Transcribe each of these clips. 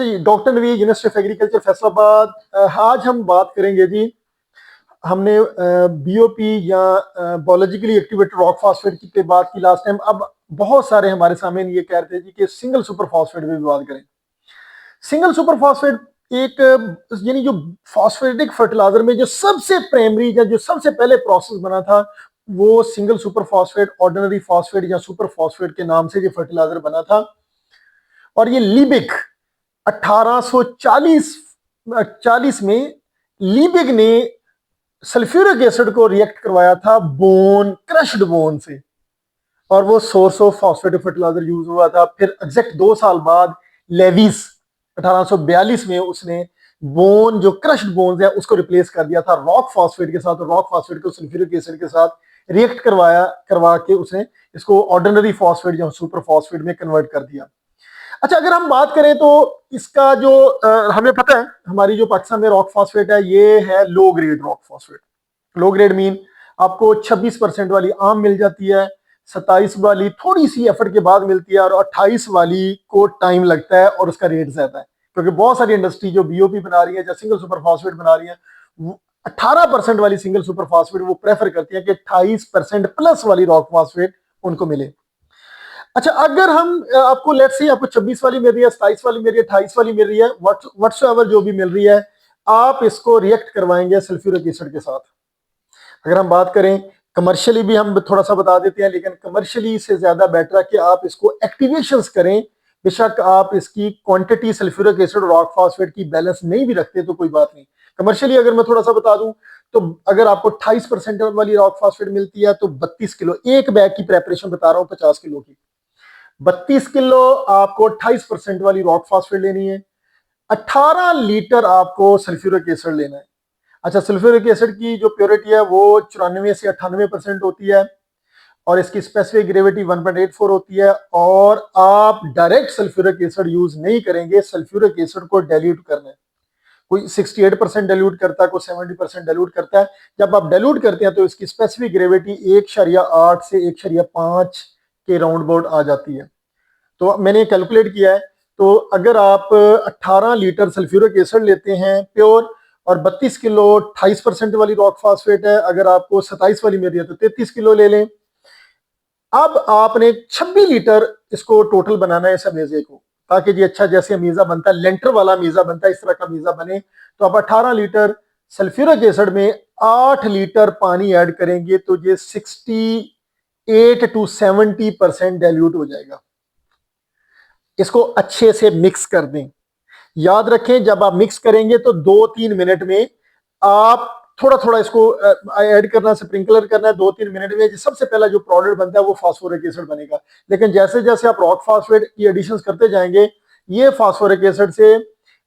Ji, doctor Naveed, university of agriculture Faisalabad. आज हम बात करेंगे जी। हमने बीओपी या बायोलॉजिकली एक्टिवेटेड रॉक फास्फेट की बात की लास्ट टाइम। अब बहुत सारे हमारे सामने ये कह रहे थे जी कि सिंगल सुपर फास्फेट पे भी बात करें। सिंगल सुपर फास्फेट एक यानी जो फास्फेटिक फर्टिलाइजर में जो सबसे प्राइमरी या जो सबसे पहले प्रोसेस बना था, वो single super phosphate, ordinary phosphate या सुपर फास्फेट के नाम से जो फर्टिलाइजर बना था। और ये लीबिक 1840 में लीबिग ने सल्फ्यूरिक एसिड को रिएक्ट करवाया था बोन, क्रश्ड बोन से, और वो source of phosphatic fertiliser use हुआ था। फिर एग्जैक्ट 2 साल बाद लेविस 1842 में उसने बोन, जो क्रश्ड बोन्स है, उसको रिप्लेस कर दिया था रॉक फॉस्फेट के साथ। और रॉक फॉस्फेट को सल्फ्यूरिक एसिड के साथ रिएक्ट करवा के उसने इसको ऑर्डिनरी फॉस्फेट या सुपर फॉस्फेट में कन्वर्ट कर दिया। अच्छा, अगर हम बात करें तो इसका जो हमें पता है, हमारी जो पाकिस्तान में रॉक फॉस्फेट है, ये है low grade rock phosphate. Low grade mean आपको 26% वाली आम मिल जाती है, 27 वाली थोड़ी सी एफर्ट के बाद मिलती है, और 28 वाली को टाइम लगता है और उसका रेट ज्यादा है। क्योंकि बहुत सारी इंडस्ट्री जो बीओपी बना रही है या सिंगल सुपर फॉस्फेट बना रही है, 18% वाली सिंगल सुपर फॉस्फेट वो प्रेफर करती है कि 28% प्लस वाली रॉक फॉस्फेट उनको मिले। अच्छा, अगर हम आपको लेट्स से आपको 26 वाली मिल रही है, 27 वाली मिल रही है, 28 वाली मिल रही है, व्हाट्सएवर जो भी मिल रही है, आप इसको रिएक्ट करवाएंगे सल्फ्यूरिक एसिड के साथ। अगर हम बात करें कमर्शियली भी, हम थोड़ा सा बता देते हैं, लेकिन कमर्शियली से ज्यादा बेटर है कि आप इसको एक्टिवेशंस करें। बेशक आप इसकी क्वांटिटी सल्फ्यूरिक एसिड और रॉक फॉस्फेट की बैलेंस नहीं भी रखते तो कोई बात नहीं। कमर्शियली अगर मैं थोड़ा सा बता दूं तो अगर आपको 28% वाली रॉक फॉस्फेट मिलती है तो 32 किलो, एक बैग की प्रेपरेशन बता रहा हूं 50 किलो की, 32 किलो आपको 28% वाली रॉक फॉस्फेट लेनी है, 18 लीटर आपको सल्फ्यूरिक एसिड लेना है। अच्छा, सल्फ्यूरिक एसिड की जो प्योरिटी है वो 94 से 98% होती है, और इसकी स्पेसिफिक ग्रेविटी 1.84 होती है। और आप डायरेक्ट सल्फ्यूरिक एसिड यूज नहीं करेंगे, सल्फ्यूरिक एसिड को डाइल्यूट करना है। कोई 68% डाइल्यूट करता है, कोई 70% डाइल्यूट करता है। जब आप डाइल्यूट करते हैं तो इसकी स्पेसिफिक ग्रेविटी 1.8 से 1.5 के राउंड अबाउट आ जाती है। तो मैंने कैलकुलेट किया है, तो अगर आप 18 लीटर सल्फ्यूरिक एसिड लेते हैं प्योर, और 32 किलो 28% वाली रॉक फॉस्फेट है, अगर आपको 27 वाली मिल रही है तो 33 किलो ले लें। अब आपने 26 लीटर इसको टोटल बनाना है इस अमीजे को, ताकि जी अच्छा जैसे अमीजा बनता है, लेंटर वाला अमीजा बनता है, इस तरह का अमीजा बने। तो आप 18 लीटर सल्फ्यूरिक एसिड में 8 लीटर पानी ऐड करेंगे तो ये 68 to 70% डाइल्यूट हो जाएगा। इसको अच्छे से मिक्स कर दें। याद रखें, जब आप मिक्स करेंगे तो 2-3 मिनट में आप थोड़ा थोड़ा इसको ऐड करना, स्प्रिंकलर करना है 2-3 मिनट में। सबसे पहला जो प्रोडक्ट बनता है वो फास्फोरिक एसिड बनेगा। लेकिन जैसे जैसे आप रॉक फास्फेट की एडिशन करते जाएंगे, ये फास्फोरिक एसिड से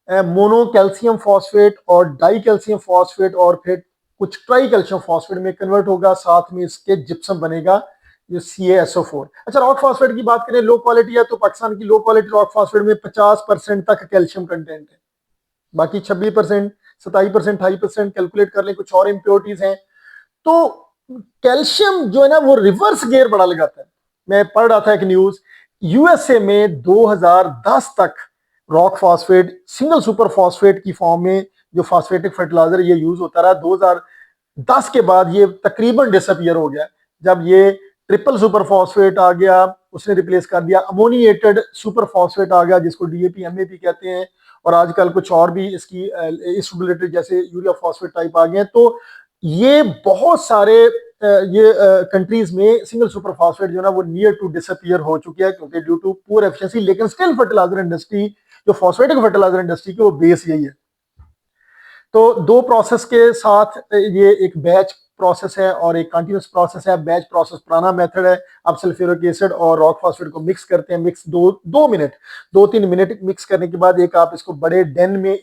मोनो कैल्शियम फॉस्फेट और डाई कैल्शियम फॉस्फेट और फिर कुछ ट्राई कैल्शियम फॉस्फेट में कन्वर्ट होगा, साथ में इसके जिप्सम बनेगा, जो CaSO4। अच्छा, रॉक फास्फेट की बात करें, लो क्वालिटी है तो पाकिस्तान की लो क्वालिटी रॉक फास्फेट में 50% तक कैल्शियम कंटेंट है। बाकी 26%, 27%, 28% कैलकुलेट कर लें, कुछ और इंप्योरिटीज हैं। तो कैल्शियम जो है ना वो रिवर्स गियर बड़ा लगाता है। मैं पढ़ रहा था एक न्यूज, यूएसए में 2010 तक rock phosphate single super phosphate की फॉर्म में जो फास्फेटिक फर्टिलाइजर ये यूज होता रहा, 2010 के बाद ये तकरीबन डिसअपियर हो गया। जब ये ट्रिपल सुपर फॉस्फेट आ गया, उसने रिप्लेस कर दिया, अमोनिएटेड सुपर फॉस्फेट आ गया जिसको DAP MAP कहते हैं, और आजकल कुछ और भी इसकी इस रिलेटेड जैसे यूरिया फॉस्फेट टाइप आ गए। तो ये बहुत सारे ये कंट्रीज में सिंगल सुपर फॉस्फेट जो ना वो नियर टू डिसअपियर हो चुकी है, क्योंकि ड्यू टू पुअर एफिशिएंसी। लेकिन स्टिल फर्टिलाइजर इंडस्ट्री, जो फॉस्फेटिक फर्टिलाइजर इंडस्ट्री की, वो बेस यही है। तो दो प्रोसेस के साथ ये एक बैच प्रोसेस है और एक कंटिन्यूस प्रोसेस है। बैच प्रोसेस पुराना मेथड है। आप सल्फ्यूरिक एसिड और रॉक फॉस्फेट को मिक्स करते हैं, मिक्स 2-3 मिनट मिक्स करने के बाद एक आप इसको बड़े डेन में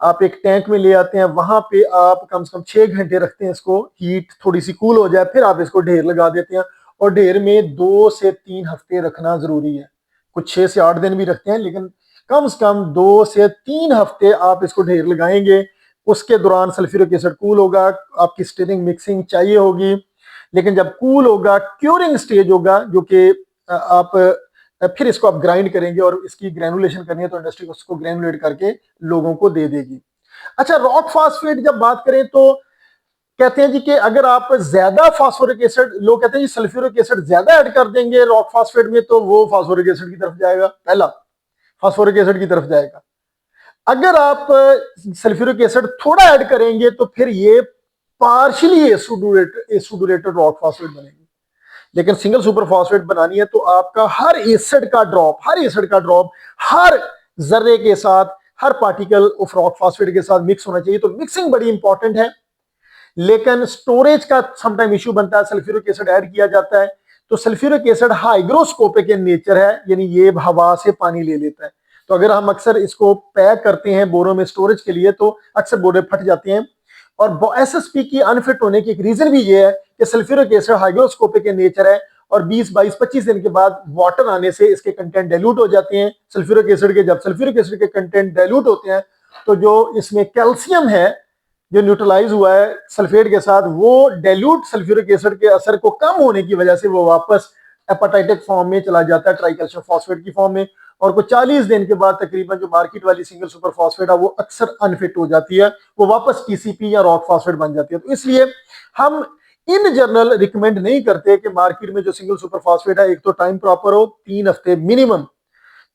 आप एक टैंक में ले आते हैं। वहां पे आप कम से कम 6 घंटे रखते हैं इसको, हीट थोड़ी सी कूल हो जाए, फिर आप इसको ढेर लगा देते हैं। और ढेर में 2 से 3 हफ्ते रखना जरूरी है। कुछ 6 से 8 दिन भी रखते हैं, लेकिन कम से कम 2 से 3 हफ्ते आप इसको ढेर लगाएंगे। उसके दौरान सल्फ्यूरिक एसिड कूल होगा, आपकी स्टिरिंग मिक्सिंग चाहिए होगी। लेकिन जब कूल होगा, क्यूरिंग स्टेज होगा, जो कि आप फिर इसको आप ग्राइंड करेंगे और इसकी ग्रैनुलेशन करनी है तो इंडस्ट्री उसको ग्रैनुलेट करके लोगों को दे देगी। अच्छा, रॉक फास्फेट जब बात करें तो कहते हैं जी कि अगर आप ज्यादा फास्फोरिक एसिड, लोग कहते हैं जी सल्फ्यूरिक एसिड ज्यादा ऐड कर देंगे रॉक फास्फेट में तो वो फास्फोरिक एसिड की तरफ जाएगा, पहला फास्फोरिक एसिड की तरफ जाएगा। अगर आप सल्फ्यूरिक एसिड थोड़ा ऐड करेंगे तो फिर ये पार्शियली एसिडुरेटेड रॉक फास्फेट बनेगी। लेकिन सिंगल सुपर फास्फेट बनानी है तो आपका हर एसिड का ड्रॉप, हर जर्रे के साथ, हर पार्टिकल ऑफ रॉक फास्फेट के साथ मिक्स होना चाहिए। तो मिक्सिंग बड़ी इंपॉर्टेंट है। लेकिन स्टोरेज का समटाइम इश्यू बनता है, सल्फ्यूरिक एसिड ऐड किया जाता है तो sulphuric acid hygroscopic in nature है, यानी ये हवा से पानी ले लेता है। तो अगर हम अक्सर इसको पैक करते हैं बोरों में स्टोरेज के लिए तो अक्सर बोरे फट जाते हैं। और एसएसपी की अनफिट होने की एक रीजन भी ये है कि sulphuric acid hygroscopic in nature है और 20, 22, 25 दिन के बाद वाटर आने से इसके कंटेंट डाइल्यूट हो जाते हैं सल्फ्यूरिक एसिड के। जब सल्फ्यूरिक एसिड के कंटेंट डाइल्यूट होते हैं तो जो इसमें कैल्शियम है जो न्यूट्रलाइज हुआ है सल्फेट के साथ, वो डाइल्यूट सल्फ्यूरिक एसिड के असर को कम होने की वजह से वो वापस एपाटाइटिक फॉर्म में चला जाता है, ट्राइकैल्शियम फॉस्फेट की फॉर्म में। और कुछ 40 दिन के बाद तकरीबन जो मार्केट वाली सिंगल सुपर फॉस्फेट है वो अक्सर अनफिट हो जाती है, वो वापस टीसीपी या रॉक फॉस्फेट बन जाती है। तो इसलिए हम इन जनरल रिकमेंड नहीं करते कि मार्केट में जो सिंगल सुपर फॉस्फेट है, एक तो टाइम प्रॉपर हो, 3 हफ्ते मिनिमम,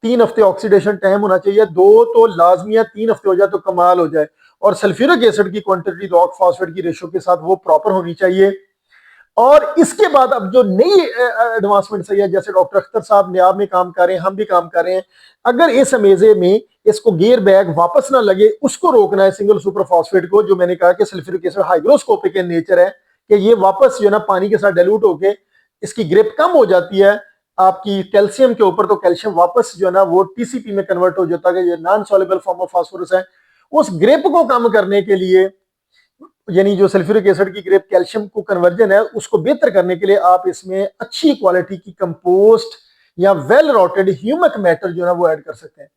3 हफ्ते ऑक्सीडेशन टाइम होना चाहिए, 2 तो लाजमी है, 3 हफ्ते हो जाए तो कमाल हो जाए। और सल्फ्यूरिक एसिड की क्वांटिटी रॉक फॉस्फेट की रेशो के साथ वो प्रॉपर होनी चाहिए। और इसके बाद अब जो नई एडवांसमेंट है, जैसे डॉक्टर अख्तर साहब न्याब में काम कर रहे हैं, हम भी काम कर रहे हैं, अगर इस अमेजे में इसको गियर बैग वापस ना लगे उसको रोकना है सिंगल सुपर फॉस्फेट को, जो मैंने कहा कि sulphuric acid hygroscopic in nature है कि ये वापस जो है ना पानी के साथ डाइल्यूट होके इसकी ग्रिप कम हो जाती है आपकी कैल्शियम के ऊपर, तो कैल्शियम वापस जो है ना वो टीसीपी में कन्वर्ट हो जाता है, जो non soluble form of phosphorus है। उस ग्रिप को कम करने के लिए, यानी जो सल्फ्यूरिक एसिड की ग्रेप कैल्शियम को कन्वर्जन है उसको बेहतर करने के लिए आप इसमें अच्छी क्वालिटी की कंपोस्ट या वेल रोटेड ह्यूमक मैटर जो है वो ऐड कर सकते हैं।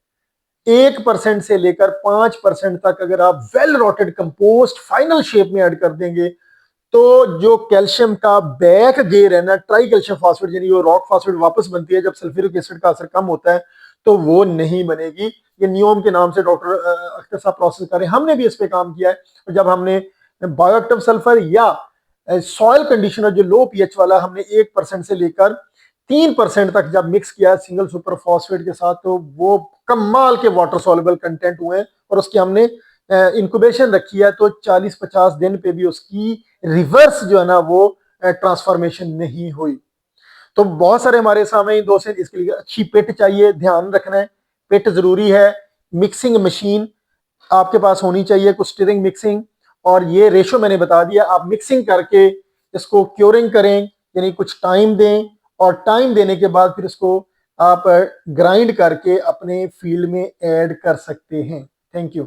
1% से लेकर 5% तक अगर आप well rotted compost final shape में ऐड कर देंगे तो जो कैल्शियम का बैक गेयर है ना, ट्राई कैल्शियम फॉस्फेट, यानी वो रॉक फॉस्फेट वापस बनती है जब सल्फ्यूरिक एसिड का असर कम होता है, तो वो नहीं बनेगी। ये नियोम के नाम से डॉक्टर अख्तर साहब प्रोसेस कर रहे हैं, हमने भी इस पे काम किया है। जब हमने बायोएक्टिव सल्फर या सॉइल कंडीशनर जो लो पीएच वाला, हमने 1% से लेकर 3% तक जब मिक्स किया सिंगल सुपर फॉस्फेट के साथ, तो वो कमाल के वाटर सॉल्युबल कंटेंट हुए और उसकी हमने इंक्यूबेशन रखी है, तो 40-50 दिन पे भी उसकी रिवर्स जो है ना वो ट्रांसफॉर्मेशन नहीं हुई। तो बहुत सारे हमारे सामने दोस्त हैं, इसके लिए अच्छी पिट चाहिए, ध्यान रखना है, पिट जरूरी है। मिक्सिंग मशीन आपके पास होनी चाहिए, कुछ स्टीयरिंग मिक्सिंग, और ये रेशो मैंने बता दिया। आप मिक्सिंग करके इसको क्योरिंग करें, यानी कुछ टाइम दें, और टाइम देने के बाद फिर इसको आप ग्राइंड करके अपने फील्ड में ऐड कर सकते हैं। Thank you.